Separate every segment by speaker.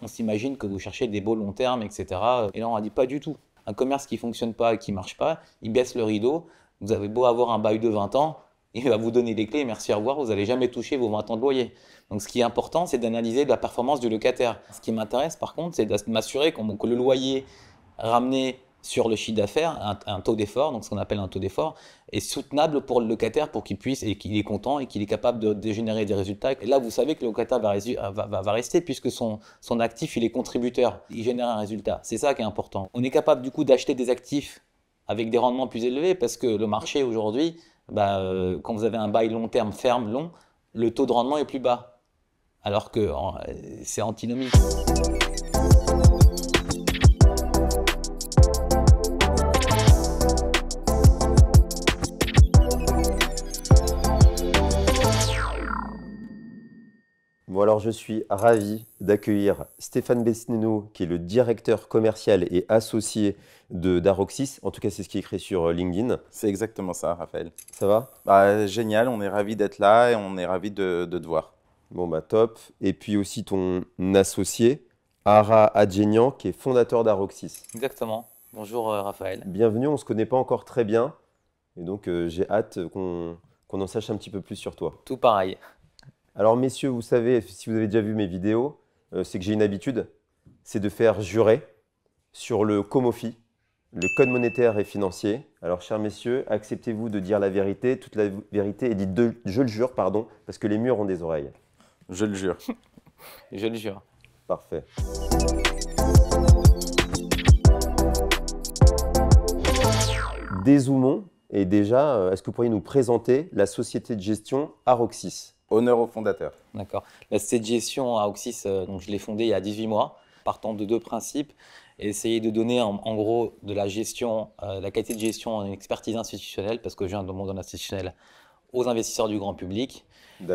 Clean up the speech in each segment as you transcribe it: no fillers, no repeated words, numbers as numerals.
Speaker 1: On s'imagine que vous cherchez des beaux long terme, etc. Et là, on a dit pas du tout. Un commerce qui ne fonctionne pas et qui ne marche pas, il baisse le rideau. Vous avez beau avoir un bail de 20 ans, il va vous donner les clés, merci, au revoir, vous n'allez jamais toucher vos 20 ans de loyer. Donc ce qui est important, c'est d'analyser la performance du locataire. Ce qui m'intéresse par contre, c'est de m'assurer que le loyer ramené sur le chiffre d'affaires, un taux d'effort, donc ce qu'on appelle un taux d'effort, est soutenable pour le locataire pour qu'il puisse et qu'il est content et qu'il est capable de générer des résultats. Et là, vous savez que le locataire va rester puisque son actif, il est contributeur, il génère un résultat. C'est ça qui est important. On est capable du coup d'acheter des actifs avec des rendements plus élevés parce que le marché aujourd'hui, quand vous avez un bail long terme ferme, long, le taux de rendement est plus bas. Alors que c'est antinomique.
Speaker 2: Bon, alors je suis ravi d'accueillir Stéphane Besneno, qui est le directeur commercial et associé d'Aroxis. En tout cas, c'est ce qui est écrit sur LinkedIn.
Speaker 3: C'est exactement ça, Raphaël.
Speaker 2: Ça va?
Speaker 3: Génial, on est ravis d'être là et on est ravis de te voir.
Speaker 2: Bon, bah top. Et puis aussi ton associé, Ara Adjenian, qui est fondateur d'Aroxis.
Speaker 1: Exactement. Bonjour Raphaël.
Speaker 2: Bienvenue, on ne se connaît pas encore très bien. Et donc, j'ai hâte qu'on en sache un petit peu plus sur toi.
Speaker 1: Tout pareil.
Speaker 2: Alors messieurs, vous savez, si vous avez déjà vu mes vidéos, c'est que j'ai une habitude, c'est de faire jurer sur le COMOFI, le Code monétaire et financier. Alors chers messieurs, acceptez-vous de dire la vérité, toute la vérité, et dites je le jure, pardon, parce que les murs ont des oreilles.
Speaker 3: Je le jure.
Speaker 1: Je le jure.
Speaker 2: Parfait. Dézoomons, et déjà, est-ce que vous pourriez nous présenter la société de gestion Aroxis?
Speaker 3: Honneur au fondateur.
Speaker 1: D'accord. La société de gestion à Oxys, donc je l'ai fondée il y a 18 mois, partant de deux principes. Essayer de donner en gros de la gestion, la qualité de gestion en expertise institutionnelle, parce que je viens du monde institutionnel, aux investisseurs du grand public.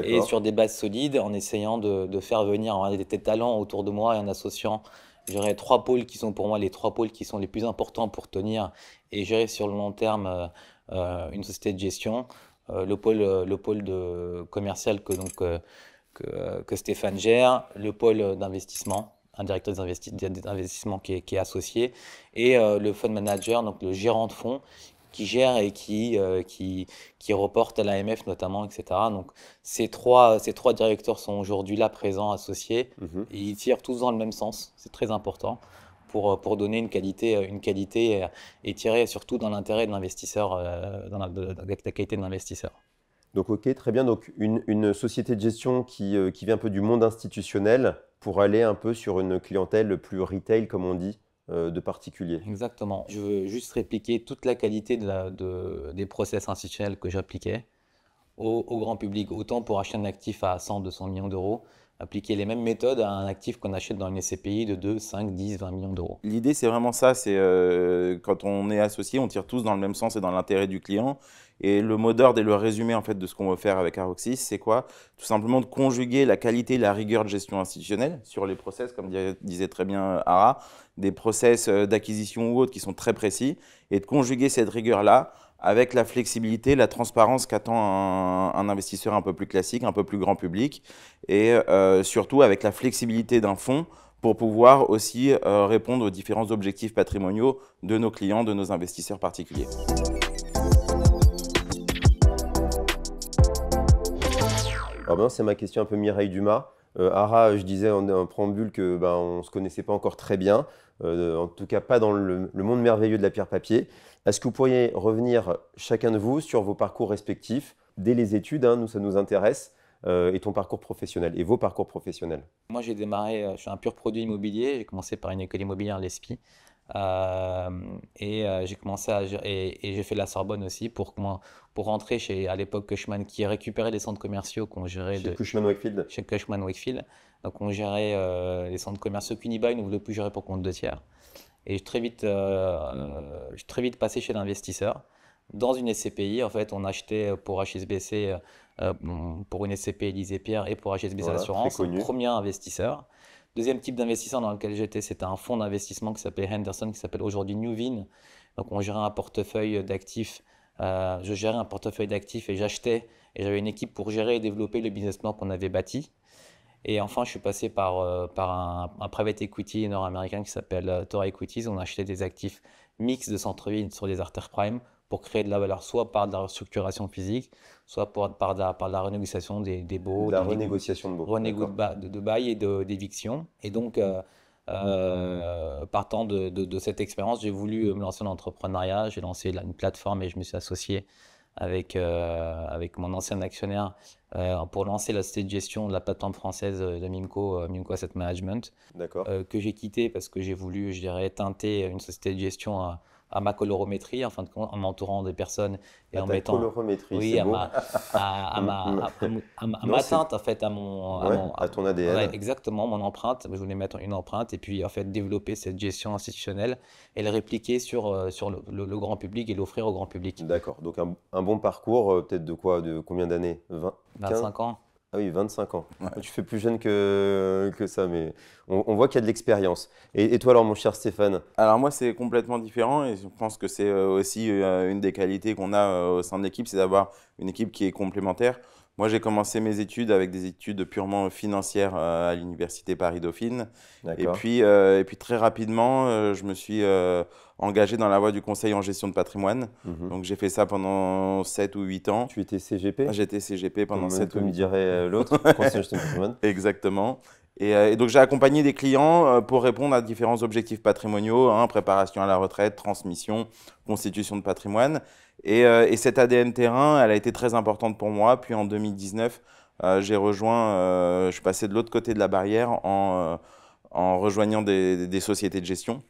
Speaker 1: Et sur des bases solides, en essayant de faire venir des talents autour de moi et en associant, j'aurais trois pôles qui sont pour moi les trois pôles qui sont les plus importants pour tenir et gérer sur le long terme une société de gestion. Le pôle commercial que Stéphane gère, le pôle d'investissement, un directeur d'investissement qui est associé, et le fund manager, donc le gérant de fonds, qui gère et qui reporte à l'AMF notamment, etc. Donc ces trois directeurs sont aujourd'hui là présents, associés, et ils tirent tous dans le même sens, c'est très important. Pour donner une qualité et tirer surtout dans l'intérêt de l'investisseur, avec la qualité de l'investisseur.
Speaker 2: Donc ok, très bien. Donc une société de gestion qui vient un peu du monde institutionnel pour aller un peu sur une clientèle plus retail, comme on dit, de particuliers.
Speaker 1: Exactement. Je veux juste répliquer toute la qualité des process institutionnels que j'appliquais au grand public, autant pour acheter un actif à 100, 200 millions d'euros, appliquer les mêmes méthodes à un actif qu'on achète dans une SCPI de 2, 5, 10, 20 millions d'euros.
Speaker 3: L'idée, c'est vraiment ça. C'est quand on est associé, on tire tous dans le même sens et dans l'intérêt du client. Et le mot d'ordre et le résumé en fait de ce qu'on veut faire avec Aroxis, c'est quoi? Tout simplement de conjuguer la qualité et la rigueur de gestion institutionnelle sur les process, comme disait très bien Ara, des process d'acquisition ou autres qui sont très précis, et de conjuguer cette rigueur-là avec la flexibilité, la transparence qu'attend un investisseur un peu plus classique, un peu plus grand public, et surtout avec la flexibilité d'un fonds pour pouvoir aussi répondre aux différents objectifs patrimoniaux de nos clients, de nos investisseurs particuliers.
Speaker 2: Alors maintenant, c'est ma question un peu Mireille Dumas. Ara, je disais en préambule que on ne se connaissait pas encore très bien, en tout cas pas dans le monde merveilleux de la pierre papier. Est-ce que vous pourriez revenir chacun de vous sur vos parcours respectifs, dès les études, nous ça nous intéresse, et ton parcours professionnel, et vos parcours professionnels?
Speaker 1: Moi j'ai démarré, je suis un pur produit immobilier, j'ai commencé par une école immobilière, l'ESPI, j'ai commencé et j'ai fait la Sorbonne aussi pour rentrer chez, à l'époque, Cushman, qui récupérait les centres commerciaux qu'on gérait
Speaker 2: Chez Cushman Wakefield.
Speaker 1: chez Cushman Wakefield. Donc on gérait les centres commerciaux qu'Unibail ne voulait plus gérer pour compte de tiers. Et j'ai très vite passé chez l'investisseur. Dans une SCPI, en fait, on achetait pour HSBC, pour une SCPI Élysée Pierre et pour HSBC
Speaker 2: Voilà,
Speaker 1: Assurance,
Speaker 2: très connu.
Speaker 1: un premier investisseur. Deuxième type d'investisseur dans lequel j'étais, c'était un fonds d'investissement qui s'appelait Henderson, qui s'appelle aujourd'hui Newvin. Donc on gérait un portefeuille d'actifs. Je gérais un portefeuille d'actifs et j'achetais. Et j'avais une équipe pour gérer et développer le business plan qu'on avait bâti. Et enfin, je suis passé par un private equity nord-américain qui s'appelle Tora Equities. On a acheté des actifs mixtes de centre-ville sur des artères prime pour créer de la valeur, soit par de la restructuration physique, soit par de la renégociation des
Speaker 2: De
Speaker 1: baux,
Speaker 2: la renégociation de baux.
Speaker 1: renégo
Speaker 2: D'accord.
Speaker 1: de bail et d'éviction. Et donc, partant de cette expérience, j'ai voulu me lancer dans l'entrepreneuriat. J'ai lancé une plateforme et je me suis associé avec mon ancien actionnaire pour lancer la société de gestion de la plateforme française de Mimco, Mimco Asset Management,
Speaker 2: D'accord.
Speaker 1: que j'ai quitté parce que j'ai voulu, je dirais, teinter une société de gestion à ma colorométrie, en fin de compte, en m'entourant des personnes et
Speaker 2: À
Speaker 1: en
Speaker 2: ta
Speaker 1: mettant,
Speaker 2: colorométrie,
Speaker 1: oui,
Speaker 2: c'est beau.
Speaker 1: à
Speaker 2: Non,
Speaker 1: ma
Speaker 2: c'est
Speaker 1: teinte, en fait, à mon,
Speaker 2: ouais, à ton
Speaker 1: ouais,
Speaker 2: ADN.
Speaker 1: exactement, mon empreinte. Je voulais mettre une empreinte et puis, en fait, développer cette gestion institutionnelle et le répliquer sur le grand public et l'offrir au grand public.
Speaker 2: D'accord. Donc un bon parcours, peut-être de quoi? De combien d'années? 20, 15?
Speaker 1: 25 ans.
Speaker 2: Ah oui, 25 ans.
Speaker 3: Ouais.
Speaker 2: Tu fais plus jeune que ça, mais on voit qu'il y a de l'expérience. Et toi alors, mon cher Stéphane?
Speaker 3: Alors moi, c'est complètement différent et je pense que c'est aussi une des qualités qu'on a au sein de l'équipe, c'est d'avoir une équipe qui est complémentaire. Moi, j'ai commencé mes études avec des études purement financières à l'université Paris-Dauphine.
Speaker 2: D'accord.
Speaker 3: Et puis très rapidement, je me suis engagé dans la voie du conseil en gestion de patrimoine.
Speaker 2: Mhm.
Speaker 3: Donc j'ai fait ça pendant 7 ou 8 ans.
Speaker 2: Tu étais CGP,
Speaker 3: J'étais CGP pendant
Speaker 2: comme un
Speaker 3: 7
Speaker 2: peu
Speaker 3: ou
Speaker 2: me
Speaker 3: 8 ans.
Speaker 2: dirait l'autre, conseiller gestion de patrimoine.
Speaker 3: Exactement. Et donc, j'ai accompagné des clients pour répondre à différents objectifs patrimoniaux, hein, préparation à la retraite, transmission, constitution de patrimoine. Et cette ADN terrain, elle a été très importante pour moi. Puis en 2019, je suis passé de l'autre côté de la barrière en rejoignant des sociétés de gestion,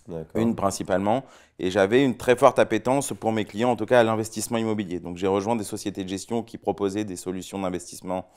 Speaker 2: D'accord.
Speaker 3: une principalement. Et j'avais une très forte appétence pour mes clients, en tout cas à l'investissement immobilier. Donc, j'ai rejoint des sociétés de gestion qui proposaient des solutions d'investissement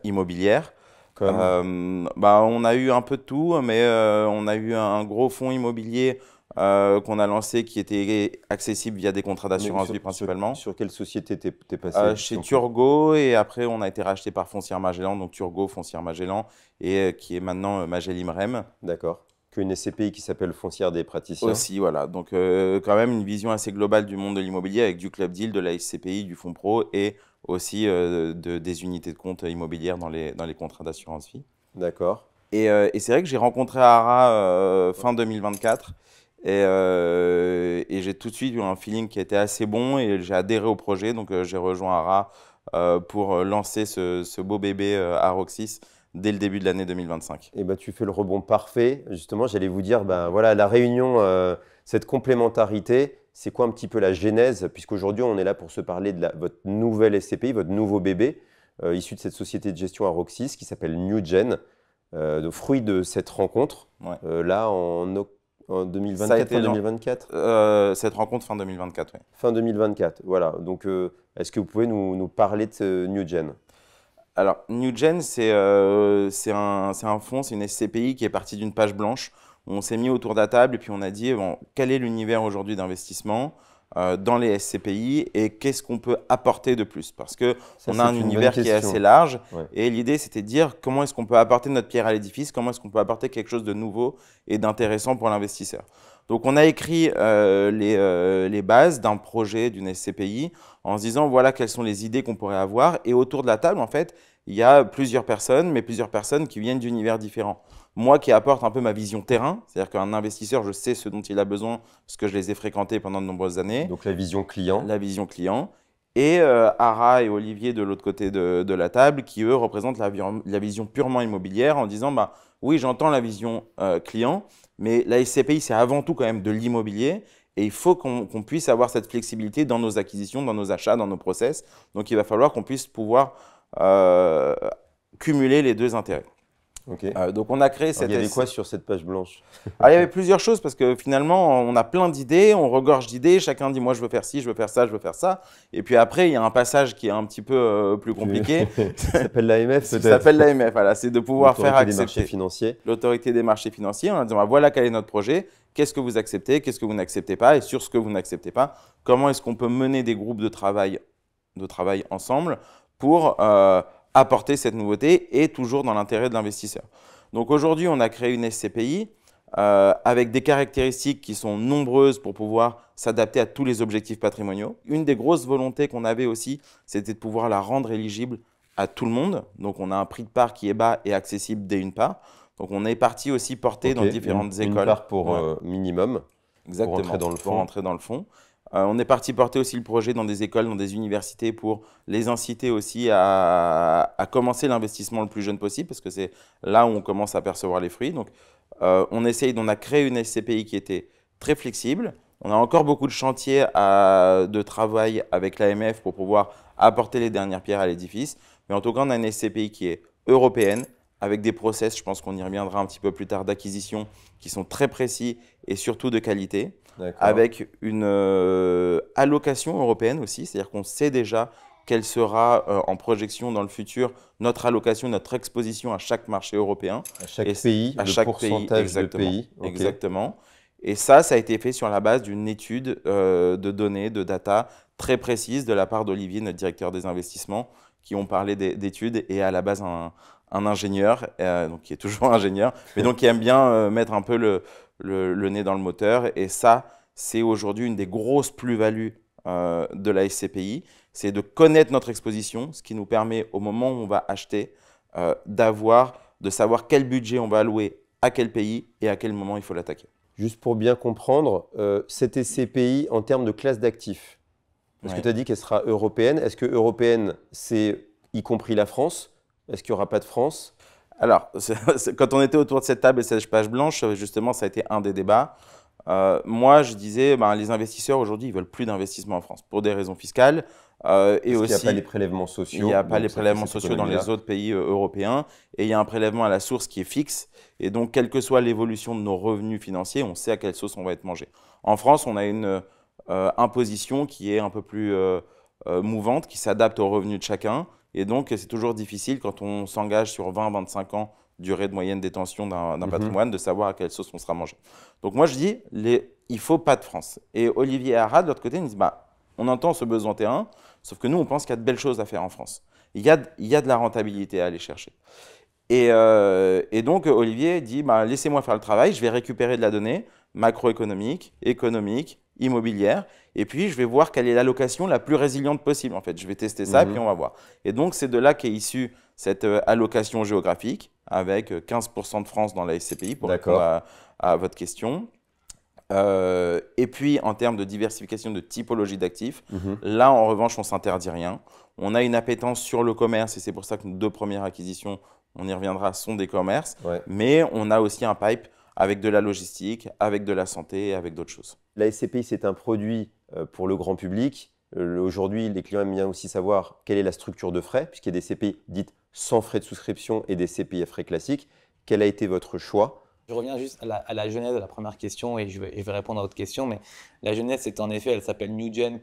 Speaker 3: immobilières.
Speaker 2: Comme,
Speaker 3: On a eu un peu de tout, mais on a eu un gros fonds immobilier qu'on a lancé qui était accessible via des contrats
Speaker 2: mais
Speaker 3: d'assurance vie principalement.
Speaker 2: sur quelle société t'es passé?
Speaker 3: Chez Turgot, et après on a été racheté par Foncière Magellan, donc Turgot, Foncière Magellan, et qui est maintenant Magellan Imrem.
Speaker 2: D'accord. Qu'une SCPI qui s'appelle Foncière des praticiens.
Speaker 3: Aussi, voilà. Donc, quand même une vision assez globale du monde de l'immobilier avec du Club Deal, de la SCPI, du fonds pro et aussi des unités de compte immobilières dans les contrats d'assurance vie.
Speaker 2: D'accord.
Speaker 3: Et c'est vrai que j'ai rencontré Ara fin 2024 et j'ai tout de suite eu un feeling qui était assez bon et j'ai adhéré au projet. Donc, j'ai rejoint Ara pour lancer ce beau bébé Aroxis dès le début de l'année 2025.
Speaker 2: Et ben, tu fais le rebond parfait. Justement, j'allais vous dire, ben, voilà, la réunion, cette complémentarité, c'est quoi un petit peu la genèse? Puisqu'aujourd'hui, on est là pour se parler de votre nouvelle SCPI, votre nouveau bébé, issu de cette société de gestion Aroxis qui s'appelle NewGen, le fruit de cette rencontre,
Speaker 3: Ouais.
Speaker 2: là en
Speaker 3: Ça a
Speaker 2: 2024,
Speaker 3: été
Speaker 2: fin
Speaker 3: lan-
Speaker 2: 2024.
Speaker 3: Cette rencontre fin 2024, oui.
Speaker 2: Fin 2024, voilà. Donc, est-ce que vous pouvez nous parler de ce NewGen?
Speaker 3: Alors, NewGen, c'est un fonds, c'est une SCPI qui est partie d'une page blanche. On s'est mis autour de la table et puis on a dit, bon, quel est l'univers aujourd'hui d'investissement dans les SCPI et qu'est-ce qu'on peut apporter de plus? Parce que
Speaker 2: Ça,
Speaker 3: on a un
Speaker 2: c'est une bonne
Speaker 3: univers qui est
Speaker 2: question.
Speaker 3: assez large
Speaker 2: Ouais.
Speaker 3: et l'idée, c'était de dire comment est-ce qu'on peut apporter notre pierre à l'édifice, comment est-ce qu'on peut apporter quelque chose de nouveau et d'intéressant pour l'investisseur. Donc, on a écrit les bases d'un projet, d'une SCPI, en se disant, voilà quelles sont les idées qu'on pourrait avoir. Et autour de la table, en fait, il y a plusieurs personnes, mais plusieurs personnes qui viennent d'univers différents. Moi qui apporte un peu ma vision terrain, c'est-à-dire qu'un investisseur, je sais ce dont il a besoin, parce que je les ai fréquentés pendant de nombreuses années,
Speaker 2: Donc, la vision client.
Speaker 3: la vision client. Et Ara et Olivier de l'autre côté de la table, qui eux représentent la vision purement immobilière en disant, bah, oui, j'entends la vision client, mais la SCPI, c'est avant tout quand même de l'immobilier. Et il faut qu'on puisse avoir cette flexibilité dans nos acquisitions, dans nos achats, dans nos process. Donc, il va falloir qu'on puisse pouvoir cumuler les deux intérêts.
Speaker 2: Ok.
Speaker 3: Donc, on a créé
Speaker 2: Alors,
Speaker 3: cette
Speaker 2: il y avait
Speaker 3: SCPI.
Speaker 2: quoi sur cette page blanche?
Speaker 3: Il y avait plusieurs choses parce que finalement, on a plein d'idées, on regorge d'idées, chacun dit moi je veux faire ci, je veux faire ça, je veux faire ça. Et puis après, il y a un passage qui est un petit peu plus compliqué.
Speaker 2: Ça s'appelle l'AMF
Speaker 3: Ça
Speaker 2: peut-être?
Speaker 3: s'appelle l'AMF, voilà, c'est de pouvoir faire
Speaker 2: L'autorité des marchés
Speaker 3: accepter
Speaker 2: financiers.
Speaker 3: l'autorité des marchés financiers en disant bah, voilà quel est notre projet, qu'est-ce que vous acceptez, qu'est-ce que vous n'acceptez pas et sur ce que vous n'acceptez pas, comment est-ce qu'on peut mener des groupes de travail ensemble pour apporter cette nouveauté et toujours dans l'intérêt de l'investisseur. Donc aujourd'hui, on a créé une SCPI avec des caractéristiques qui sont nombreuses pour pouvoir s'adapter à tous les objectifs patrimoniaux. Une des grosses volontés qu'on avait aussi, c'était de pouvoir la rendre éligible à tout le monde. Donc, on a un prix de part qui est bas et accessible dès une part. Donc, on est parti aussi porter dans différentes écoles.
Speaker 2: Une part pour minimum,
Speaker 3: Exactement,
Speaker 2: pour rentrer dans le
Speaker 3: pour
Speaker 2: fond.
Speaker 3: rentrer dans le fond. On est parti porter aussi le projet dans des écoles, dans des universités pour les inciter aussi à commencer l'investissement le plus jeune possible parce que c'est là où on commence à percevoir les fruits. Donc, on a créé une SCPI qui était très flexible. On a encore beaucoup de chantiers de travail avec l'AMF pour pouvoir apporter les dernières pierres à l'édifice. Mais en tout cas, on a une SCPI qui est européenne avec des process, je pense qu'on y reviendra un petit peu plus tard, d'acquisition qui sont très précis et surtout de qualité, avec une allocation européenne aussi, c'est-à-dire qu'on sait déjà quelle sera en projection dans le futur notre allocation, notre exposition à chaque marché européen.
Speaker 2: À chaque pays, le pourcentage de pays.
Speaker 3: Exactement. Et ça a été fait sur la base d'une étude de données, de data très précise de la part d'Olivier, notre directeur des investissements, qui ont parlé d'études et à la base un ingénieur, donc qui est toujours ingénieur, mais donc qui aime bien mettre un peu le nez dans le moteur. Et ça, c'est aujourd'hui une des grosses plus-values de la SCPI, c'est de connaître notre exposition, ce qui nous permet au moment où on va acheter de savoir quel budget on va allouer à quel pays et à quel moment il faut l'attaquer.
Speaker 2: Juste pour bien comprendre, cette SCPI en termes de classe d'actifs, parce que tu as dit qu'elle sera européenne, est-ce que européenne, c'est y compris la France? Est-ce qu'il n'y aura pas de France?
Speaker 3: Alors, quand on était autour de cette table et cette page blanche, justement, ça a été un des débats. Moi, je disais, les investisseurs aujourd'hui, ils veulent plus d'investissement en France pour des raisons fiscales.
Speaker 2: Parce qu'il n'y a pas les prélèvements sociaux.
Speaker 3: Il n'y a pas les prélèvements sociaux dans les autres pays européens. Et il y a un prélèvement à la source qui est fixe. Et donc, quelle que soit l'évolution de nos revenus financiers, on sait à quelle sauce on va être mangé. En France, on a une imposition qui est un peu plus mouvante, qui s'adapte aux revenus de chacun. Et donc, c'est toujours difficile quand on s'engage sur 20-25 ans, durée de moyenne détention d'un patrimoine, de savoir à quelle sauce on sera mangé. Donc moi, je dis, il ne faut pas de France. Et Olivier et Ara, de l'autre côté, nous disent, on entend ce besoin T1, sauf que nous, on pense qu'il y a de belles choses à faire en France. Il y a de la rentabilité à aller chercher. Et donc, Olivier dit, laissez-moi faire le travail, je vais récupérer de la donnée macroéconomique, économique, immobilière, et puis je vais voir quelle est l'allocation la plus résiliente possible. En fait, je vais tester ça, et puis on va voir. Et donc, c'est de là qu'est issue cette allocation géographique, avec 15% de France dans la SCPI, pour répondre à votre question. Et puis, en termes de diversification de typologie d'actifs, là, en revanche, on ne s'interdit rien. On a une appétence sur le commerce, et c'est pour ça que nos 2 premières acquisitions, on y reviendra, sont des commerces. Mais on a aussi un pipe avec de la logistique, avec de la santé, avec d'autres choses.
Speaker 2: La SCPI, c'est un produit pour le grand public. Aujourd'hui, les clients aiment bien aussi savoir quelle est la structure de frais, puisqu'il y a des CPI dites sans frais de souscription et des CPI à frais classiques. Quel a été votre choix?
Speaker 1: Je reviens juste à la genèse de la première question et je vais répondre à votre question. Mais la genèse, c'est en effet, elle s'appelle New Gen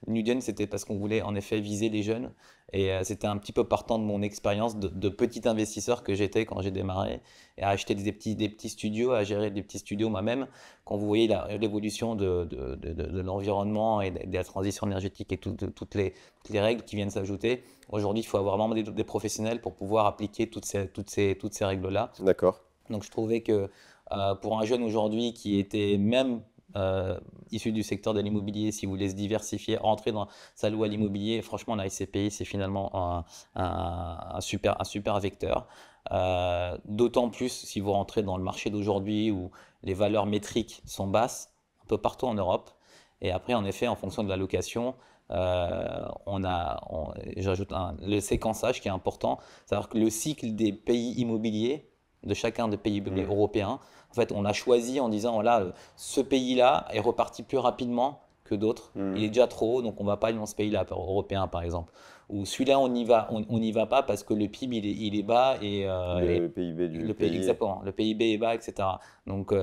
Speaker 1: New Gen, c'était parce qu'on voulait en effet viser les jeunes. Et c'était un petit peu partant de mon expérience de petit investisseur que j'étais quand j'ai démarré et à acheter des petits studios, à gérer des petits studios moi-même. Quand vous voyez l'évolution de l'environnement et de la transition énergétique et toutes les règles qui viennent s'ajouter, aujourd'hui, il faut avoir vraiment des professionnels pour pouvoir appliquer toutes ces règles-là.
Speaker 2: D'accord.
Speaker 1: Donc, je trouvais que pour un jeune aujourd'hui qui était même issu du secteur de l'immobilier, si vous voulez se diversifier, rentrer dans sa loi à l'immobilier, franchement, la SCPI, c'est finalement un super vecteur. D'autant plus si vous rentrez dans le marché d'aujourd'hui où les valeurs métriques sont basses, un peu partout en Europe. Et après, en effet, en fonction de la location, j'ajoute le séquençage qui est important, c'est-à-dire que le cycle des pays immobiliers, de chacun des pays européens, en fait, on a choisi en disant, voilà, ce pays-là est reparti plus rapidement que d'autres. Il est déjà trop haut, donc on ne va pas aller dans ce pays-là, européen par exemple. Ou celui-là, on n'y va pas parce que le PIB, il est bas et
Speaker 2: le PIB du pays.
Speaker 1: Exactement, le PIB est bas, etc. Donc,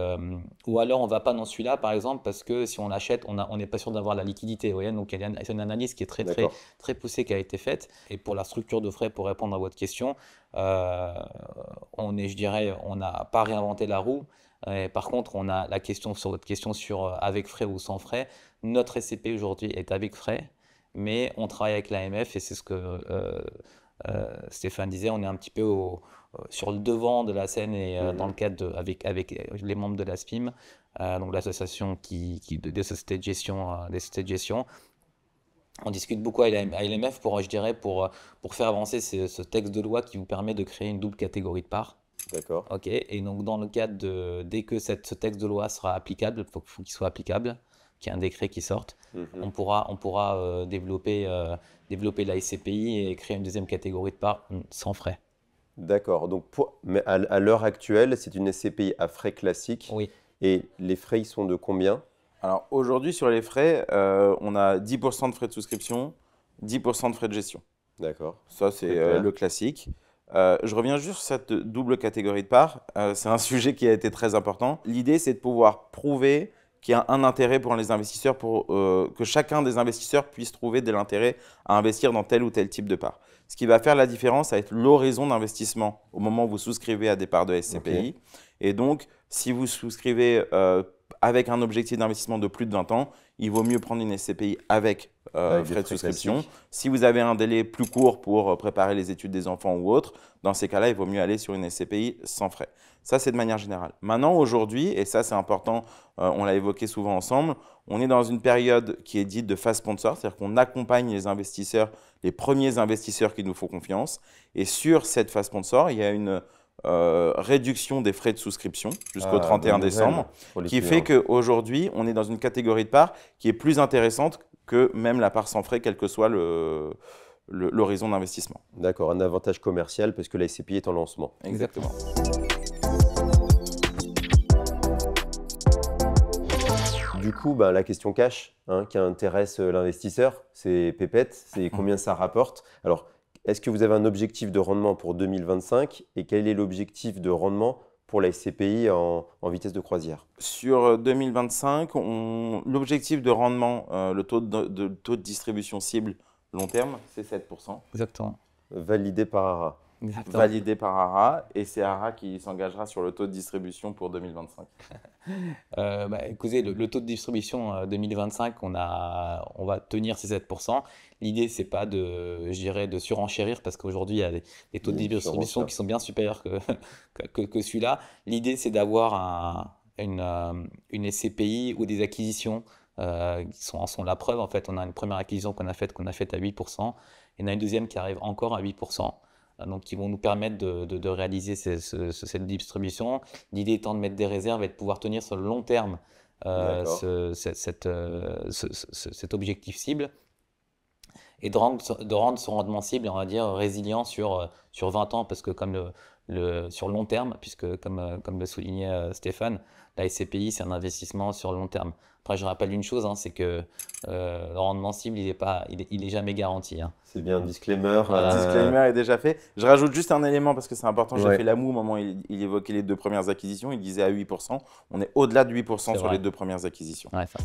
Speaker 1: ou alors, on ne va pas dans celui-là, par exemple, parce que si on l'achète, on n'est pas sûr d'avoir la liquidité. Vous voyez. Donc, il y a une analyse qui est très poussée qui a été faite. Et pour la structure de frais, pour répondre à votre question, on n'a pas réinventé la roue. Par contre, on a la question sur votre question sur avec frais ou sans frais. Notre SCP aujourd'hui est avec frais, mais on travaille avec l'AMF et c'est ce que Stéphane disait. On est un petit peu sur le devant de la scène et dans le cadre avec les membres de la SPIM, donc l'association des sociétés de gestion, On discute beaucoup à l'AMF pour, je dirais, pour faire avancer ce texte de loi qui vous permet de créer une double catégorie de parts.
Speaker 2: D'accord.
Speaker 1: Ok, et donc dans le cadre dès que ce texte de loi sera applicable, il faut qu'il soit applicable, qu'il y ait un décret qui sorte, on pourra développer la SCPI et créer une deuxième catégorie de parts sans frais.
Speaker 2: D'accord. Donc, mais à l'heure actuelle, c'est une SCPI à frais classiques.
Speaker 1: Oui,
Speaker 2: Et les frais, ils sont de combien?
Speaker 3: Alors aujourd'hui, sur les frais, on a 10% de frais de souscription, 10% de frais de gestion.
Speaker 2: D'accord.
Speaker 3: Ça, c'est
Speaker 2: Très clair.
Speaker 3: le classique. Je reviens juste sur cette double catégorie de parts. C'est un sujet qui a été très important. L'idée, c'est de pouvoir prouver qu'il y a un intérêt pour les investisseurs, pour que chacun des investisseurs puisse trouver de l'intérêt à investir dans tel ou tel type de part. Ce qui va faire la différence, ça va être l'horizon d'investissement au moment où vous souscrivez à des parts de SCPI.
Speaker 2: Ok.
Speaker 3: Et donc, si vous souscrivez avec un objectif d'investissement de plus de 20 ans, il vaut mieux prendre une SCPI avec
Speaker 2: Avec des
Speaker 3: frais de
Speaker 2: frais
Speaker 3: souscription.
Speaker 2: classiques.
Speaker 3: Si vous avez un délai plus court pour préparer les études des enfants ou autre, dans ces cas-là, il vaut mieux aller sur une SCPI sans frais. Ça, c'est de manière générale. Maintenant, aujourd'hui, et ça, c'est important, on l'a évoqué souvent ensemble, on est dans une période qui est dite de phase sponsor, c'est-à-dire qu'on accompagne les investisseurs, les premiers investisseurs qui nous font confiance. Et sur cette phase sponsor, il y a une réduction des frais de souscription jusqu'au
Speaker 2: Ah,
Speaker 3: 31
Speaker 2: bonne
Speaker 3: décembre,
Speaker 2: nouvelle pour les
Speaker 3: qui fait
Speaker 2: clients.
Speaker 3: qu'aujourd'hui, on est dans une catégorie de parts qui est plus intéressante que même la part sans frais, quel que soit l'horizon d'investissement.
Speaker 2: D'accord, un avantage commercial parce que la SCPI est en lancement.
Speaker 3: Exactement.
Speaker 2: Du coup, bah, la question cash qui intéresse l'investisseur, c'est Pépette, c'est combien ça rapporte. Alors, est-ce que vous avez un objectif de rendement pour 2025 et quel est l'objectif de rendement pour la SCPI en vitesse de croisière?
Speaker 3: Sur 2025, l'objectif de rendement, le taux de distribution cible long terme, c'est 7%,
Speaker 1: exactement.
Speaker 2: Validé par ARA.
Speaker 1: Exactement.
Speaker 3: validé par ARA, et c'est ARA qui s'engagera sur le taux de distribution pour 2025.
Speaker 1: Écoutez, le taux de distribution 2025, on va tenir ces 7%. L'idée, c'est pas de surenchérir parce qu'aujourd'hui, il y a des taux de
Speaker 2: Oui,
Speaker 1: distribution qui sont bien supérieurs que celui-là. L'idée, c'est d'avoir une SCPI ou des acquisitions qui sont la preuve. En fait, on a une première acquisition qu'on a faite à 8%, et on a une deuxième qui arrive encore à 8%. Donc, qui vont nous permettre de réaliser cette distribution. L'idée étant de mettre des réserves et de pouvoir tenir sur le long terme
Speaker 2: D'accord.
Speaker 1: cet objectif cible, et de rendre son rendement cible, on va dire, résilient sur 20 ans, parce que sur le long terme, puisque comme le soulignait Stéphane, la SCPI, c'est un investissement sur le long terme. Après, je rappelle une chose, c'est que le rendement cible, il est jamais garanti.
Speaker 2: C'est bien un disclaimer.
Speaker 3: Le disclaimer est déjà fait. Je rajoute juste un élément parce que c'est important. J'ai
Speaker 2: Ouais.
Speaker 3: fait la moue au moment où il évoquait les deux premières acquisitions. Il disait à 8%. On est au-delà de 8%
Speaker 1: C'est
Speaker 3: sur
Speaker 1: vrai.
Speaker 3: les deux premières acquisitions.
Speaker 1: Ouais, ça.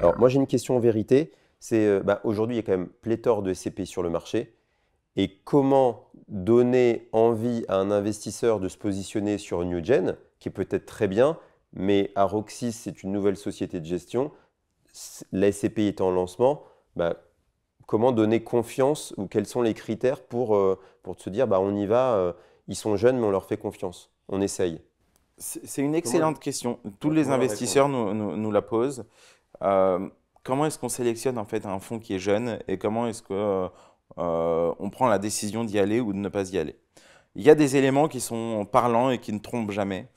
Speaker 2: Alors, moi, j'ai une question en vérité. C'est aujourd'hui, il y a quand même pléthore de SCPI sur le marché. Et comment donner envie à un investisseur de se positionner sur NewGen, qui est peut-être très bien, mais Aroxis, c'est une nouvelle société de gestion. La SCPI est en lancement. Comment donner confiance ou quels sont les critères pour se dire on y va, ils sont jeunes, mais on leur fait confiance. On essaye.
Speaker 3: C'est une excellente question. Tous les
Speaker 2: comment leur
Speaker 3: investisseurs nous la posent. Comment est-ce qu'on sélectionne en fait un fonds qui est jeune et comment est-ce que on prend la décision d'y aller ou de ne pas y aller? Il y a des éléments qui sont parlants et qui ne trompent jamais.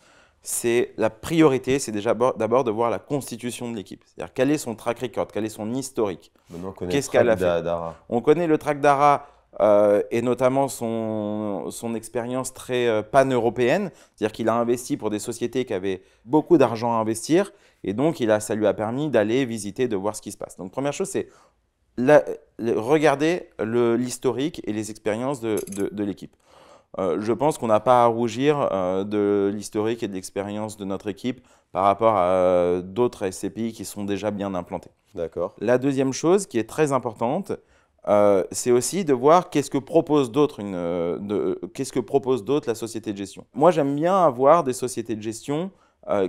Speaker 3: C'est la priorité, c'est déjà d'abord de voir la constitution de l'équipe. C'est-à-dire quel est son track record, quel est son historique.
Speaker 2: Maintenant, on connaît
Speaker 3: Qu'est-ce
Speaker 2: le
Speaker 3: qu'elle a
Speaker 2: track
Speaker 3: fait?
Speaker 2: d'Ara.
Speaker 3: On connaît le track d'Ara et notamment son expérience très pan-européenne. C'est-à-dire qu'il a investi pour des sociétés qui avaient beaucoup d'argent à investir et donc ça lui a permis d'aller visiter, de voir ce qui se passe. Donc première chose, c'est regarder l'historique et les expériences de l'équipe. Je pense qu'on n'a pas à rougir de l'historique et de l'expérience de notre équipe par rapport à d'autres SCPI qui sont déjà bien implantés.
Speaker 2: D'accord.
Speaker 3: La deuxième chose qui est très importante, c'est aussi de voir qu'est-ce que propose d'autre la société de gestion. Moi, j'aime bien avoir des sociétés de gestion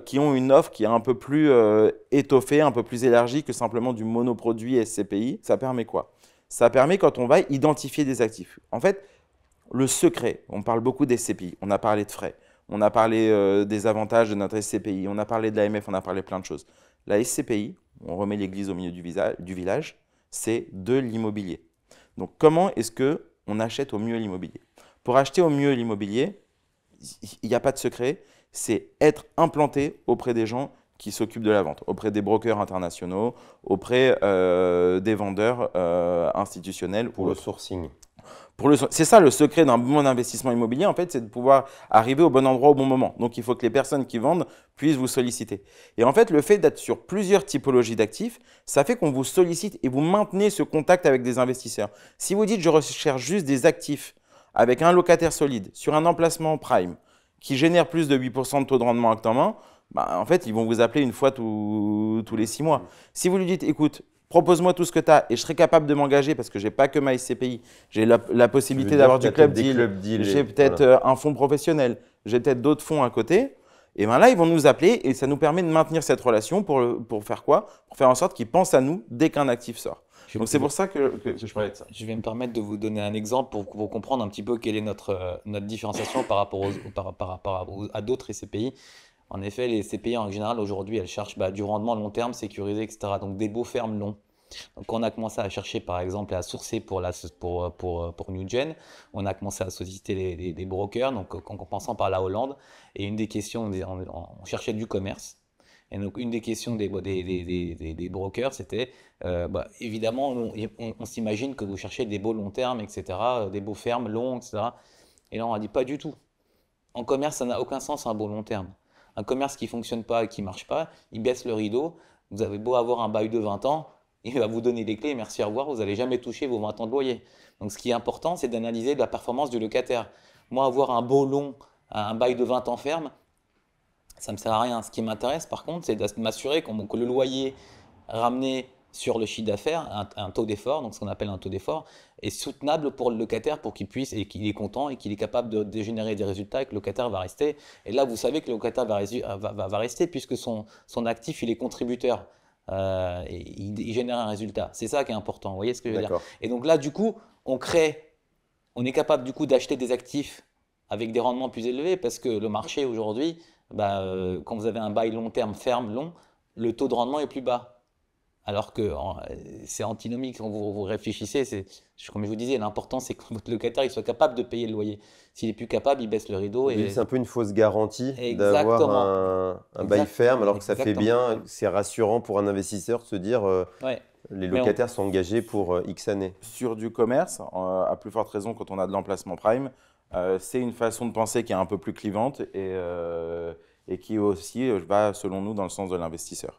Speaker 3: qui ont une offre qui est un peu plus étoffée, un peu plus élargie que simplement du monoproduit SCPI. Ça permet quoi? Ça permet quand on va identifier des actifs. En fait, le secret, on parle beaucoup des SCPI, on a parlé de frais. on a parlé des avantages de notre SCPI, on a parlé de l'AMF, on a parlé plein de choses. La SCPI, on remet l'église au milieu du village, c'est de l'immobilier. Donc, comment est-ce qu'on achète au mieux l'immobilier? Pour acheter au mieux l'immobilier, il n'y a pas de secret, c'est être implanté auprès des gens qui s'occupent de la vente, auprès des brokers internationaux, auprès des vendeurs institutionnels.
Speaker 2: Pour le sourcing.
Speaker 3: C'est ça le secret d'un bon investissement immobilier, en fait, c'est de pouvoir arriver au bon endroit au bon moment. Donc, il faut que les personnes qui vendent puissent vous solliciter. Et en fait, le fait d'être sur plusieurs typologies d'actifs, ça fait qu'on vous sollicite et vous maintenez ce contact avec des investisseurs. Si vous dites, je recherche juste des actifs avec un locataire solide, sur un emplacement prime, qui génère plus de 8% de taux de rendement actuellement, bah, en fait, ils vont vous appeler une fois tous les 6 mois. Si vous lui dites, écoute, propose-moi tout ce que tu as et je serai capable de m'engager parce que je n'ai pas que ma SCPI, j'ai la possibilité d'avoir du club deal, j'ai peut-être un fonds professionnel, j'ai peut-être d'autres fonds à côté. Et bien là, ils vont nous appeler et ça nous permet de maintenir cette relation pour faire quoi? Pour faire en sorte qu'ils pensent à nous dès qu'un actif sort. Donc c'est pour ça que je parlais de ça.
Speaker 1: Je vais me permettre de vous donner un exemple pour comprendre un petit peu quelle est notre différenciation par rapport à d'autres SCPI. En effet, les SCPI en général aujourd'hui, elles cherchent du rendement long terme, sécurisé, etc. Donc des beaux fermes longs. Donc quand on a commencé à chercher par exemple et à sourcer pour NewGen, on a commencé à solliciter des brokers, donc en pensant par la Hollande. Et une des questions, on cherchait du commerce. Et donc, une des questions des brokers, c'était, évidemment, on s'imagine que vous cherchez des beaux long termes, etc., des beaux fermes longs, etc. Et là, on a dit pas du tout. En commerce, ça n'a aucun sens un beau long terme. Un commerce qui ne fonctionne pas et qui ne marche pas, il baisse le rideau. Vous avez beau avoir un bail de 20 ans, il va vous donner les clés, merci, au revoir, vous n'allez jamais toucher vos 20 ans de loyer. Donc, ce qui est important, c'est d'analyser la performance du locataire. Moi, avoir un beau long, un bail de 20 ans ferme, ça ne me sert à rien. Ce qui m'intéresse, par contre, c'est de m'assurer que le loyer ramené sur le chiffre d'affaires, un taux d'effort, donc ce qu'on appelle un taux d'effort, est soutenable pour le locataire pour qu'il puisse et qu'il est content et qu'il est capable de générer des résultats et que le locataire va rester. Et là, vous savez que le locataire va rester puisque son actif, il est contributeur. Et il génère un résultat. C'est ça qui est important. Vous voyez ce que je veux dire? Et donc là, du coup, on est capable du coup d'acheter des actifs avec des rendements plus élevés parce que le marché aujourd'hui, quand vous avez un bail long terme ferme long, le taux de rendement est plus bas. Alors que c'est antinomique quand vous réfléchissez. Comme je vous disais, l'important c'est que votre locataire il soit capable de payer le loyer. S'il est plus capable, il baisse le rideau.
Speaker 2: C'est un peu une fausse garantie d'avoir un bail ferme alors que ça fait bien. C'est rassurant pour un investisseur de se dire les locataires sont engagés pour X années.
Speaker 3: Sur du commerce, à plus forte raison quand on a de l'emplacement prime, c'est une façon de penser qui est un peu plus clivante et qui aussi va, selon nous, dans le sens de l'investisseur.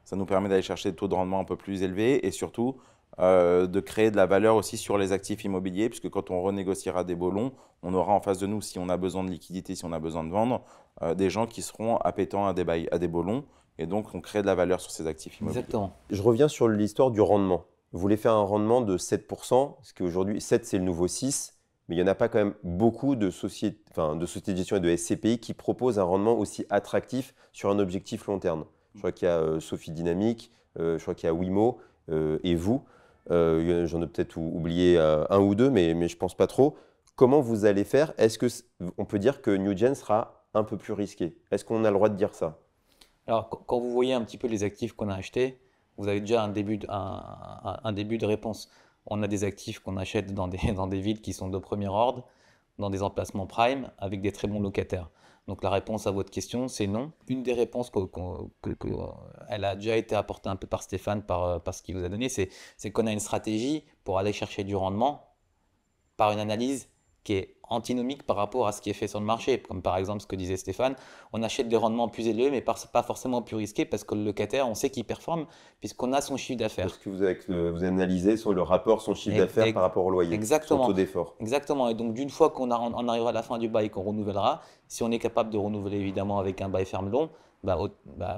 Speaker 3: Ça nous permet d'aller chercher des taux de rendement un peu plus élevés et surtout de créer de la valeur aussi sur les actifs immobiliers, puisque quand on renégociera des baux longs, on aura en face de nous, si on a besoin de liquidité, si on a besoin de vendre, des gens qui seront appétents à des baux longs. Et donc, on crée de la valeur sur ces actifs immobiliers.
Speaker 1: Exactement.
Speaker 2: Je reviens sur l'histoire du rendement. Vous voulez faire un rendement de 7%, parce qu'aujourd'hui, 7, c'est le nouveau 6. Mais il n'y en a pas quand même beaucoup de sociétés de gestion et de SCPI qui proposent un rendement aussi attractif sur un objectif long terme. Je crois qu'il y a Sophie Dynamique, je crois qu'il y a Wimo et vous. J'en ai peut-être oublié un ou deux, mais je ne pense pas trop. Comment vous allez faire? Est-ce qu'on peut dire que NewGen sera un peu plus risqué? Est-ce qu'on a le droit de dire ça?
Speaker 1: Alors, quand vous voyez un petit peu les actifs qu'on a achetés, vous avez déjà un début de réponse. On a des actifs qu'on achète dans des villes qui sont de premier ordre, dans des emplacements prime, avec des très bons locataires. Donc la réponse à votre question, c'est non. Une des réponses elle a déjà été apportée un peu par Stéphane, par ce qu'il vous a donné, c'est qu'on a une stratégie pour aller chercher du rendement par une analyse qui est antinomique par rapport à ce qui est fait sur le marché. Comme par exemple ce que disait Stéphane, on achète des rendements plus élevés, mais pas forcément plus risqués parce que le locataire, on sait qu'il performe puisqu'on a son chiffre d'affaires.
Speaker 2: Parce que vous analysez sur le rapport son chiffre d'affaires par rapport au loyer,
Speaker 1: exactement,
Speaker 2: son taux d'effort.
Speaker 1: Exactement. Et donc d'une fois qu'on arrivera à la fin du bail, qu'on renouvellera, si on est capable de renouveler évidemment avec un bail ferme long,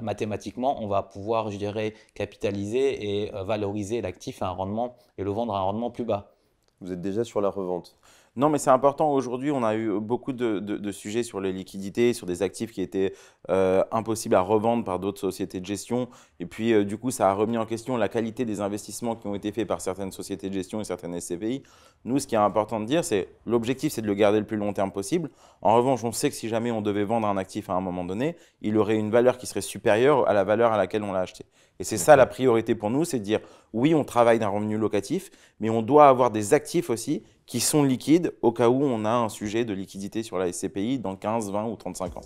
Speaker 1: mathématiquement, on va pouvoir, je dirais, capitaliser et valoriser l'actif à un rendement et le vendre à un rendement plus bas.
Speaker 2: Vous êtes déjà sur la revente?
Speaker 3: Non, mais c'est important. Aujourd'hui, on a eu beaucoup de sujets sur les liquidités, sur des actifs qui étaient impossibles à revendre par d'autres sociétés de gestion. Et puis, du coup, ça a remis en question la qualité des investissements qui ont été faits par certaines sociétés de gestion et certaines SCPI. Nous, ce qui est important de dire, c'est l'objectif, c'est de le garder le plus long terme possible. En revanche, on sait que si jamais on devait vendre un actif à un moment donné, il aurait une valeur qui serait supérieure à la valeur à laquelle on l'a acheté. Et c'est ça la priorité pour nous, c'est de dire oui, on travaille d'un revenu locatif, mais on doit avoir des actifs aussi qui sont liquides au cas où on a un sujet de liquidité sur la SCPI dans 15, 20 ou 35 ans.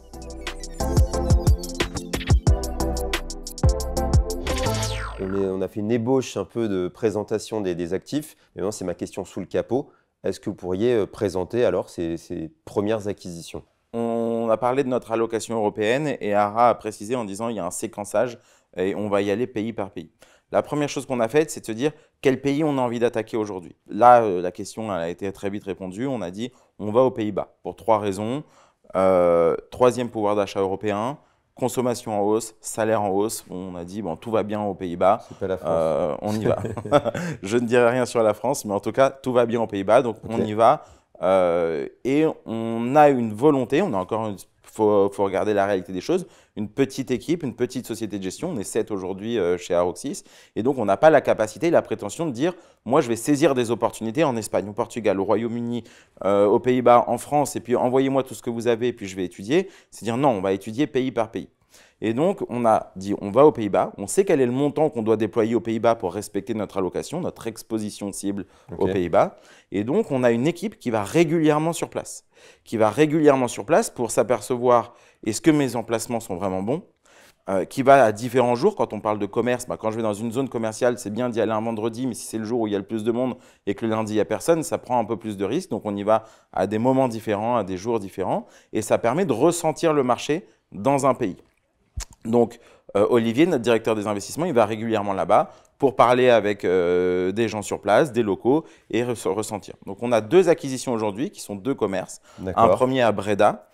Speaker 2: On a fait une ébauche un peu de présentation des actifs. Mais maintenant, c'est ma question sous le capot. Est-ce que vous pourriez présenter alors ces premières acquisitions?
Speaker 3: On a parlé de notre allocation européenne et Ara a précisé en disant il y a un séquençage et on va y aller pays par pays. La première chose qu'on a faite, c'est de se dire quel pays on a envie d'attaquer aujourd'hui. Là, la question elle a été très vite répondue. On a dit on va aux Pays-Bas pour 3 raisons. Troisième pouvoir d'achat européen, consommation en hausse, salaire en hausse. On a dit bon, tout va bien aux Pays-Bas.
Speaker 2: C'est pas la France.
Speaker 3: On y va. Je ne dirai rien sur la France, mais en tout cas, tout va bien aux Pays-Bas. Donc on y va. Et on a une volonté, faut regarder la réalité des choses, une petite équipe, une petite société de gestion, on est 7 aujourd'hui chez Aroxis, et donc on n'a pas la capacité, la prétention de dire, moi je vais saisir des opportunités en Espagne, au Portugal, au Royaume-Uni, aux Pays-Bas, en France, et puis envoyez-moi tout ce que vous avez, et puis je vais étudier. C'est dire non, on va étudier pays par pays. Et donc, on a dit, on va aux Pays-Bas, on sait quel est le montant qu'on doit déployer aux Pays-Bas pour respecter notre allocation, notre exposition cible aux Pays-Bas. Et donc, on a une équipe qui va régulièrement sur place, pour s'apercevoir est-ce que mes emplacements sont vraiment bons, qui va à différents jours. Quand on parle de commerce, quand je vais dans une zone commerciale, c'est bien d'y aller un vendredi, mais si c'est le jour où il y a le plus de monde et que le lundi, il n'y a personne, ça prend un peu plus de risques. Donc, on y va à des moments différents, à des jours différents, et ça permet de ressentir le marché dans un pays. Donc, Olivier, notre directeur des investissements, il va régulièrement là-bas pour parler avec des gens sur place, des locaux et ressentir. Donc, on a 2 acquisitions aujourd'hui qui sont 2 commerces. Un premier à Breda,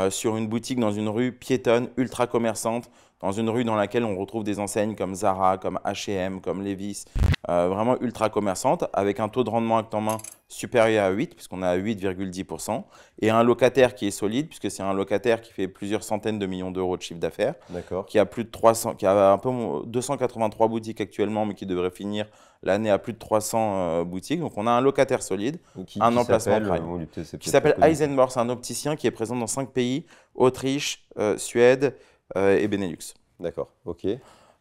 Speaker 3: sur une boutique dans une rue piétonne, ultra commerçante, dans une rue dans laquelle on retrouve des enseignes comme Zara, comme H&M, comme Levi's, vraiment ultra commerçante, avec un taux de rendement acte en main supérieur à 8, puisqu'on est à 8,10%, et un locataire qui est solide, puisque c'est un locataire qui fait plusieurs centaines de millions d'euros de chiffre d'affaires, qui a plus de 300, qui a un peu 283 boutiques actuellement, mais qui devrait finir l'année à plus de 300 boutiques. Donc on a un locataire solide, un emplacement prime, qui s'appelle Eisenbors, un opticien qui est présent dans 5 pays, Autriche, Suède et Benelux.
Speaker 2: D'accord, ok.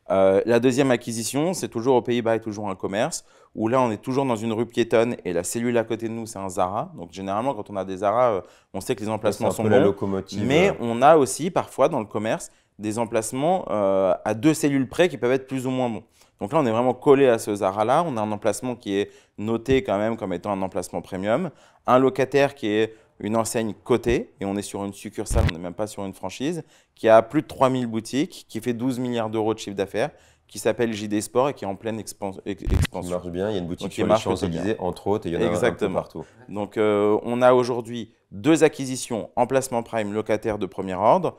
Speaker 3: La deuxième acquisition, c'est toujours aux Pays-Bas et toujours un commerce, où là, on est toujours dans une rue piétonne et la cellule à côté de nous, c'est un Zara. Donc, généralement, quand on a des Zara, on sait que les emplacements sont bons.
Speaker 2: La locomotive.
Speaker 3: Mais on a aussi, parfois, dans le commerce, des emplacements à 2 cellules près qui peuvent être plus ou moins bons. Donc là, on est vraiment collé à ce Zara-là. On a un emplacement qui est noté quand même comme étant un emplacement premium. Un locataire qui est une enseigne cotée, et on est sur une succursale, on n'est même pas sur une franchise, qui a plus de 3000 boutiques, qui fait 12 milliards d'euros de chiffre d'affaires, qui s'appelle JD Sport et qui est en pleine expansion.
Speaker 2: Ça marche bien, il y a une boutique sur les Champs-Élysées, entre autres, et il y en a un peu partout.
Speaker 3: Donc, on a aujourd'hui 2 acquisitions en placement prime locataire de premier ordre,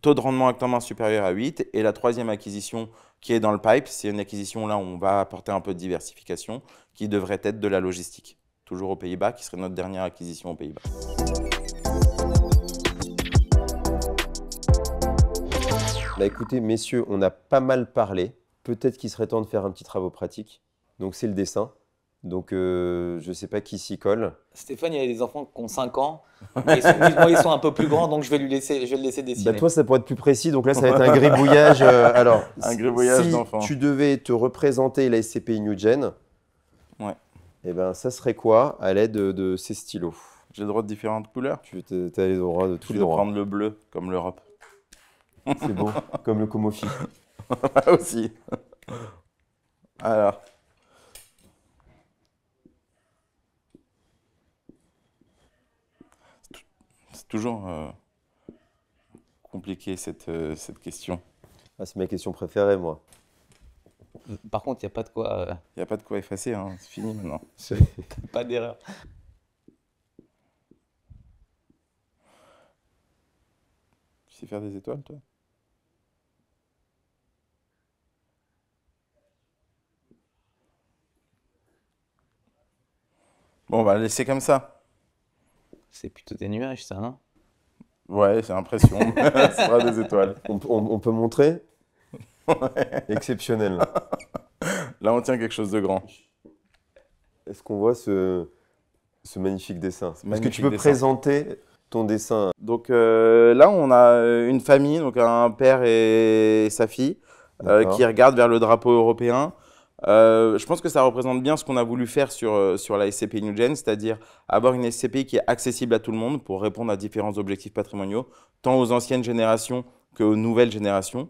Speaker 3: taux de rendement acte en main supérieur à 8, et la 3e acquisition qui est dans le pipe, c'est une acquisition là où on va apporter un peu de diversification, qui devrait être de la logistique. Toujours aux Pays-Bas, qui serait notre dernière acquisition aux Pays-Bas.
Speaker 2: Bah écoutez, messieurs, on a pas mal parlé. Peut-être qu'il serait temps de faire un petit travail pratique. Donc, c'est le dessin. Donc, je ne sais pas qui s'y colle.
Speaker 1: Stéphane, il y a des enfants qui ont 5 ans. Mais ils sont un peu plus grands, donc je vais le laisser dessiner.
Speaker 2: Bah toi, ça pourrait être plus précis. Donc là, ça va être un gribouillage. Alors,
Speaker 3: un gribouillage d'enfants.
Speaker 2: Si tu devais te représenter la SCPI New-Gen,
Speaker 3: ouais.
Speaker 2: Eh ben, ça serait quoi à l'aide de ces stylos?
Speaker 3: J'ai le droit de différentes couleurs.
Speaker 2: Tu as les droits de tous les droits.
Speaker 3: Je vais prendre le bleu, comme l'Europe.
Speaker 2: C'est beau, comme le Komofi.
Speaker 3: Aussi. Alors. C'est toujours compliqué cette question.
Speaker 2: Ah, c'est ma question préférée, moi.
Speaker 1: Par contre, il n'y a pas de quoi...
Speaker 3: Il n'y a pas de quoi effacer, hein. C'est fini maintenant.
Speaker 1: Pas d'erreur.
Speaker 3: Tu sais faire des étoiles, toi? Bon, on va le laisser comme ça.
Speaker 1: C'est plutôt des nuages, ça, non?
Speaker 3: Ouais, c'est impression. Ce sera des étoiles.
Speaker 2: On peut montrer? Exceptionnel.
Speaker 3: Là, on tient quelque chose de grand.
Speaker 2: Est-ce qu'on voit ce magnifique dessin? Est-ce que tu
Speaker 3: magnifique
Speaker 2: peux
Speaker 3: dessin.
Speaker 2: présenter ton dessin?
Speaker 3: Donc là, on a une famille, donc un père et sa fille,
Speaker 2: D'accord.
Speaker 3: qui regardent vers le drapeau européen. Je pense que ça représente bien ce qu'on a voulu faire sur la SCPI New Gen, c'est-à-dire avoir une SCPI qui est accessible à tout le monde pour répondre à différents objectifs patrimoniaux, tant aux anciennes générations qu'aux nouvelles générations,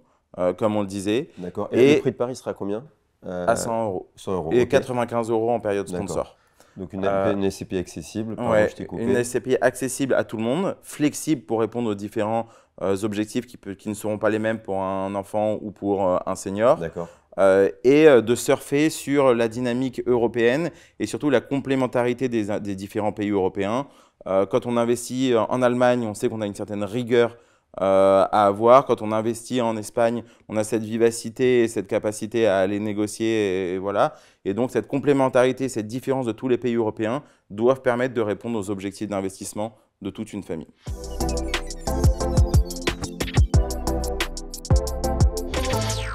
Speaker 3: comme on le disait,
Speaker 2: D'accord.
Speaker 3: Et
Speaker 2: le prix de Paris sera combien?
Speaker 3: à 100 €.
Speaker 2: 100 euros.
Speaker 3: Et
Speaker 2: Ok.
Speaker 3: 95 € en période
Speaker 2: D'accord.
Speaker 3: sponsor.
Speaker 2: Donc
Speaker 3: Euh,
Speaker 2: une SCPI accessible. Pardon,
Speaker 3: Ouais,
Speaker 2: je t'ai coupé.
Speaker 3: une SCPI accessible à tout le monde, flexible pour répondre aux différents objectifs qui ne seront pas les mêmes pour un enfant ou pour un senior.
Speaker 2: D'accord.
Speaker 3: Et de surfer sur la dynamique européenne et surtout la complémentarité des différents pays européens. Quand on investit en Allemagne, on sait qu'on a une certaine rigueur à avoir. Quand on investit en Espagne, on a cette vivacité et cette capacité à aller négocier. Et voilà. Et donc, cette complémentarité, cette différence de tous les pays européens doivent permettre de répondre aux objectifs d'investissement de toute une famille.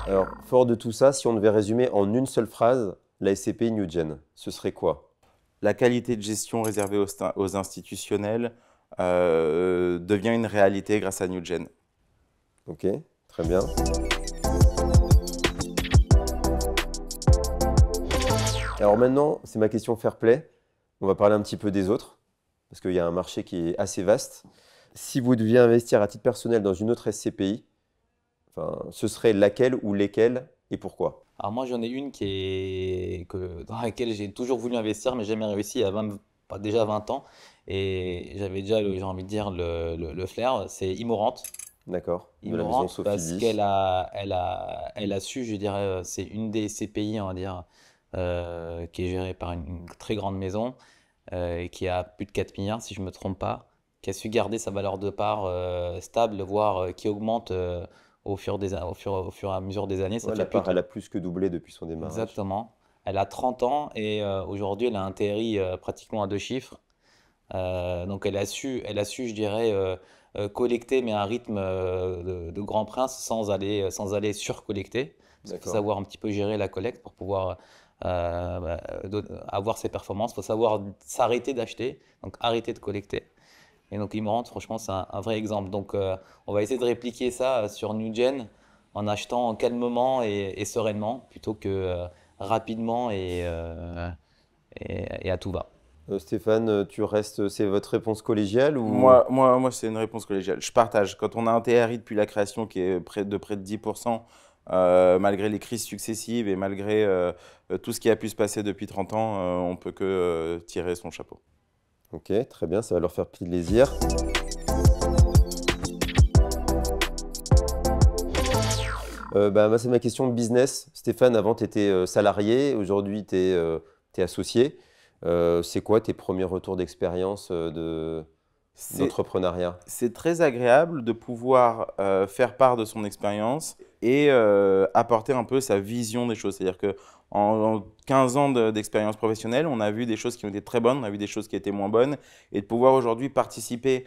Speaker 2: Alors, fort de tout ça, si on devait résumer en une seule phrase la SCPI New Gen, ce serait quoi?
Speaker 3: La qualité de gestion réservée aux institutionnels devient une réalité grâce à NewGen.
Speaker 2: Ok, très bien. Alors maintenant, c'est ma question fair play. On va parler un petit peu des autres, parce qu'il y a un marché qui est assez vaste. Si vous deviez investir à titre personnel dans une autre SCPI, ce serait laquelle ou lesquelles et pourquoi?
Speaker 1: Alors moi, j'en ai une dans laquelle j'ai toujours voulu investir, mais jamais réussi, il y a déjà 20 ans. Et j'avais déjà, j'ai envie de dire, le flair. C'est Immorant.
Speaker 2: D'accord, de la maison
Speaker 1: Immorant parce
Speaker 2: Sophie
Speaker 1: elle a su, je dirais, c'est une des CPI, on va dire, qui est gérée par une très grande maison, et qui a plus de 4 milliards, si je ne me trompe pas, qui a su garder sa valeur de part stable, voire qui augmente au fur et à mesure des années. Ça
Speaker 2: Ouais,
Speaker 1: fait
Speaker 2: la part,
Speaker 1: plutôt.
Speaker 2: elle a plus que doublé depuis son démarrage.
Speaker 1: Exactement. Elle a 30 ans et aujourd'hui, elle a un TRI pratiquement à 2 chiffres. Donc elle a su, je dirais, collecter, mais à un rythme de grand prince sans aller surcollecter. Parce qu'il faut
Speaker 2: D'accord.
Speaker 1: savoir un petit peu gérer la collecte pour pouvoir avoir ses performances. Il faut savoir s'arrêter d'acheter, donc arrêter de collecter. Et donc Immorant, franchement, c'est un vrai exemple. Donc on va essayer de répliquer ça sur NewGen en achetant calmement et sereinement plutôt que rapidement et à tout va.
Speaker 2: Stéphane, c'est votre réponse collégiale ou...
Speaker 3: Moi, c'est une réponse collégiale. Je partage. Quand on a un TRI depuis la création qui est près de 10%, malgré les crises successives et malgré tout ce qui a pu se passer depuis 30 ans, on peut que tirer son chapeau.
Speaker 2: Ok, très bien, ça va leur faire plaisir. Moi, c'est ma question de business. Stéphane, avant, tu étais salarié, aujourd'hui, tu es associé. C'est quoi tes premiers retours d'expérience d'entrepreneuriat?
Speaker 3: C'est très agréable de pouvoir faire part de son expérience et apporter un peu sa vision des choses. C'est-à-dire qu'en 15 ans d'expérience professionnelle, on a vu des choses qui ont été très bonnes, on a vu des choses qui étaient moins bonnes. Et de pouvoir aujourd'hui participer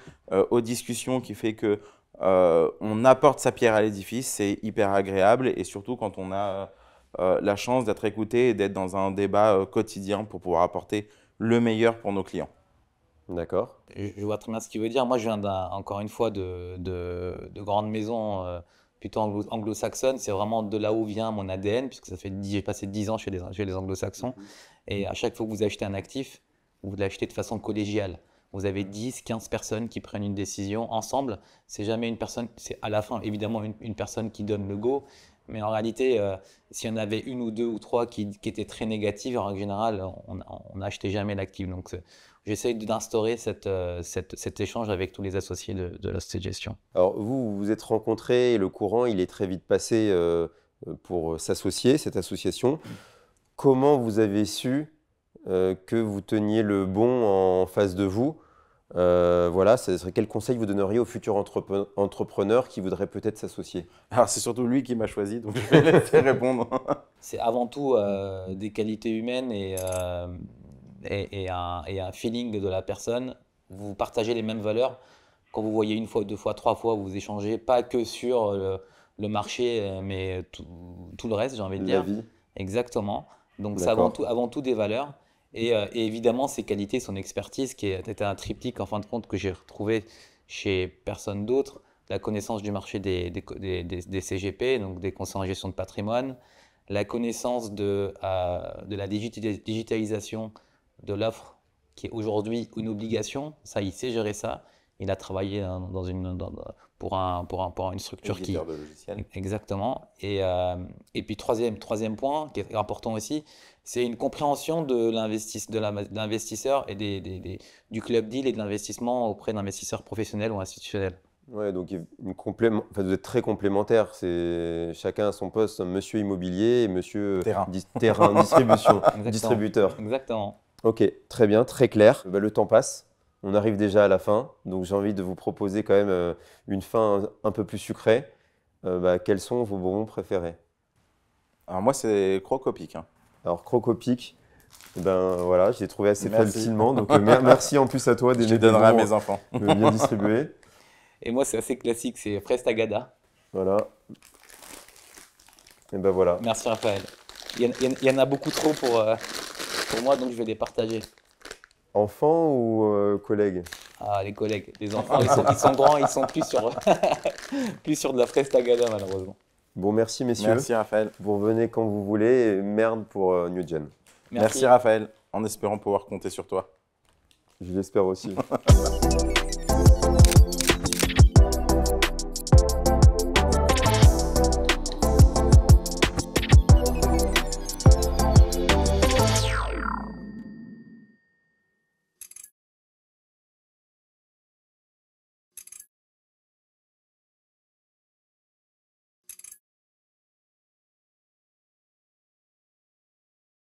Speaker 3: aux discussions qui fait que on apporte sa pierre à l'édifice, c'est hyper agréable. Et surtout quand on a la chance d'être écouté et d'être dans un débat quotidien pour pouvoir apporter le meilleur pour nos clients.
Speaker 2: D'accord.
Speaker 1: Je vois très bien ce qu'il veut dire. Moi, je viens encore une fois de grandes maisons plutôt anglo-saxonnes. C'est vraiment de là où vient mon ADN, puisque j'ai passé 10 ans chez les anglo-saxons. Et à chaque fois que vous achetez un actif, vous l'achetez de façon collégiale. Vous avez 10, 15 personnes qui prennent une décision ensemble. C'est jamais une personne, c'est à la fin évidemment une personne qui donne le go. Mais en réalité, s'il y en avait une ou deux ou trois qui étaient très négatives, en règle générale, on n'achetait jamais l'actif. Donc, j'essaye d'instaurer cet échange avec tous les associés de la société de gestion.
Speaker 2: Alors, vous vous êtes rencontrés et le courant, il est très vite passé pour s'associer, cette association. Comment vous avez su que vous teniez le bon en face de vous? Voilà, ce serait quel conseil vous donneriez aux futurs entrepreneurs qui voudraient peut-être s'associer?
Speaker 3: Alors c'est surtout lui qui m'a choisi, donc je vais laisser répondre.
Speaker 1: C'est avant tout des qualités humaines et un feeling de la personne vous partagez les mêmes valeurs. Quand vous voyez une fois, deux fois, trois fois, vous échangez pas que sur le marché, mais tout le reste, j'ai envie de
Speaker 2: La
Speaker 1: dire.
Speaker 2: vie.
Speaker 1: Exactement. Donc c'est
Speaker 2: D'accord.
Speaker 1: avant tout des valeurs. Et évidemment, ses qualités, son expertise, était un triptyque en fin de compte que j'ai retrouvé chez personne d'autre. La connaissance du marché des CGP, donc des conseils en gestion de patrimoine, la connaissance de la digitalisation de l'offre qui est aujourd'hui une obligation. Ça, il sait gérer ça. Il a travaillé pour une structure qui...
Speaker 3: Éditeur de logiciels.
Speaker 1: Exactement. Et puis troisième point qui est important aussi, c'est une compréhension de l'investisseur et du club deal et de l'investissement auprès d'investisseurs professionnels ou institutionnels.
Speaker 2: Ouais, donc enfin, vous êtes très complémentaires. C'est chacun à son poste, monsieur immobilier et monsieur
Speaker 3: Terrain.
Speaker 2: terrain, distribution,
Speaker 1: Exactement.
Speaker 2: distributeur.
Speaker 1: Exactement.
Speaker 2: Ok, très bien, très clair. Bah, le temps passe. On arrive déjà à la fin, donc j'ai envie de vous proposer quand même une fin un peu plus sucrée. Bah, quels sont vos bonbons préférés?
Speaker 3: Alors moi, c'est Crocopic. Hein.
Speaker 2: Alors, Crocopic, ben voilà, je l'ai trouvé assez
Speaker 3: Merci.
Speaker 2: facilement. Donc, merci en plus à toi
Speaker 3: Je
Speaker 2: d'aimer
Speaker 3: les
Speaker 2: des
Speaker 3: donnerai à
Speaker 2: bonbons
Speaker 3: mes enfants.
Speaker 2: bien distribués.
Speaker 1: Et moi, c'est assez classique, c'est Frestagada.
Speaker 2: Voilà. Et ben voilà.
Speaker 1: Merci Raphaël. Il y en a beaucoup trop pour moi, donc je vais les partager.
Speaker 2: Enfant ou collègue?
Speaker 1: Ah, les collègues, les enfants, ils sont grands, ils sont plus sur de la Frestagada, malheureusement.
Speaker 2: Bon, merci messieurs.
Speaker 3: Merci Raphaël.
Speaker 2: Vous revenez quand vous voulez. Et merde pour New Gen.
Speaker 3: Merci Raphaël, en espérant pouvoir compter sur toi.
Speaker 2: Je l'espère aussi.